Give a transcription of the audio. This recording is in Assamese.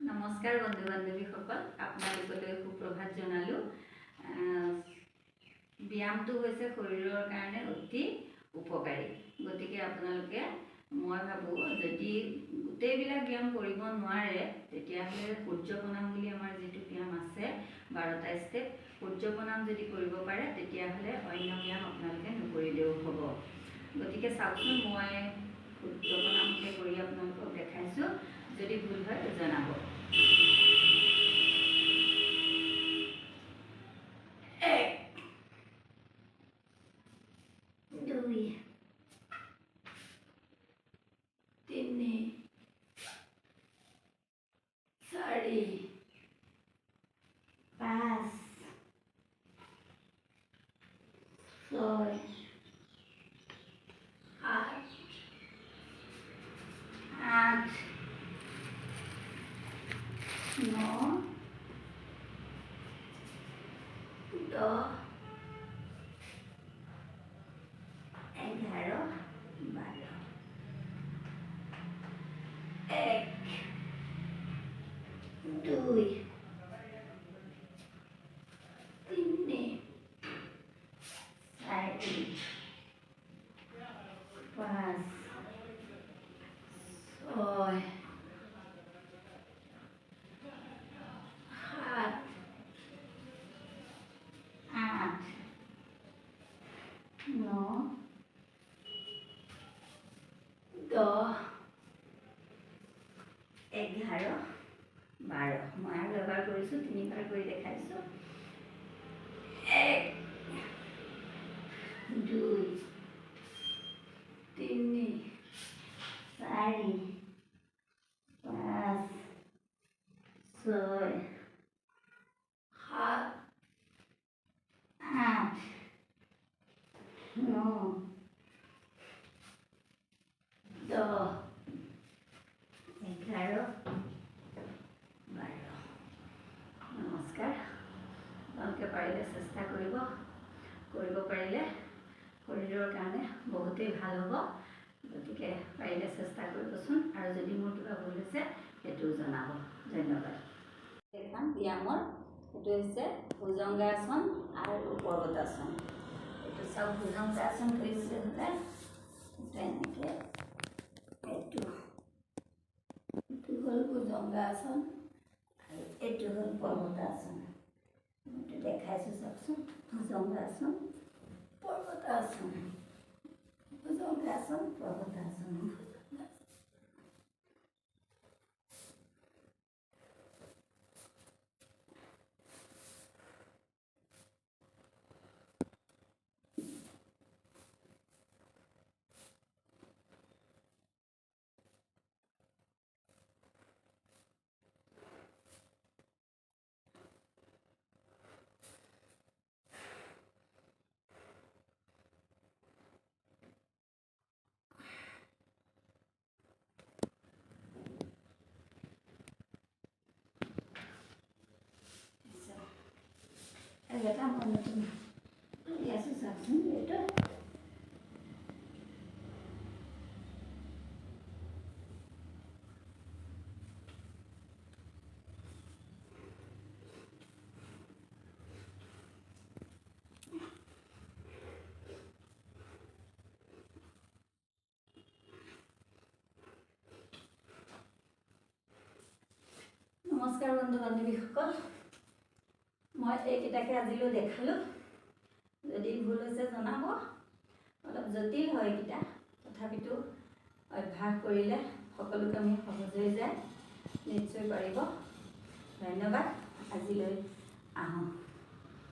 নমস্কাৰ বন্ধু বান্ধৱীসকল, আপোনালোকলৈ সুপ্ৰভাত জনালোঁ। ব্যায়ামটো হৈছে শৰীৰৰ কাৰণে অতি উপকাৰী। গতিকে আপোনালোকে মই ভাবোঁ যদি গোটেইবিলাক ব্যায়াম কৰিব নোৱাৰে তেতিয়াহ'লে সূৰ্য প্ৰণাম বুলি আমাৰ যিটো ব্যায়াম আছে 12টা ষ্টেপ, সূৰ্য প্ৰণাম যদি কৰিব পাৰে তেতিয়াহ'লে অন্য ব্যায়াম আপোনালোকে নকৰিলেও হ'ব। গতিকে চাওকচোন, মই সূৰ্য প্ৰণামকে কৰি আপোনালোকক দেখাইছোঁ। যদি ভুল হয় জনাব। দুই, তিনি, চাৰি, পাঁচ, ছয়, সাত, আঠ, 9, 10, 11, 12, 1, 2, 3, 4, 5, 6, 7, 8, 9, 10, 11, 12। মই আৰু এবাৰ কৰিছোঁ, 3বাৰ কৰি দেখাইছোঁ। 1, 2, 3, 4, 5, 6, 7, 8, 9, 10, 11, 12। নমস্কাৰ। আপোনালোকে পাৰিলে চেষ্টা কৰিব পাৰিলে শৰীৰৰ কাৰণে বহুতেই ভাল হ'ব। গতিকে পাৰিলে চেষ্টা কৰিবচোন, আৰু যদি মোৰ কিবা ভুল হৈছে সেইটোও জনাব। ধন্যবাদ। এখন ব্যায়ামৰ সেইটো হৈছে ভুজংগাসন আৰু পৰ্বতাসন। এইটো চাওক, ভুজংগাসন কৰিবলৈ হ'লে এনেকৈ এইটো হ'ল ভুজংগাসন আৰু এইটো হ'ল পৰ্বতাসন। মই দেখাইছোঁ চাওকচোন, ভুজংগাসন, পৰ্বতাসন, ভুজংগাসন, পৰ্বতাসন। এটা মই নতুন কৰি আছোঁ চাওকচোন। এইটো নমস্কাৰ বন্ধু বান্ধৱীসকল, মই এইকেইটাকে আজিলৈ দেখালোঁ। যদি ভুল হৈছে জনাব। অলপ জটিল হয় এইকেইটা, তথাপিতো অভ্যাস কৰিলে সকলো কামেই সহজ হৈ যায়। নিশ্চয় পাৰিব। ধন্যবাদ। আজিলৈ আহোঁ।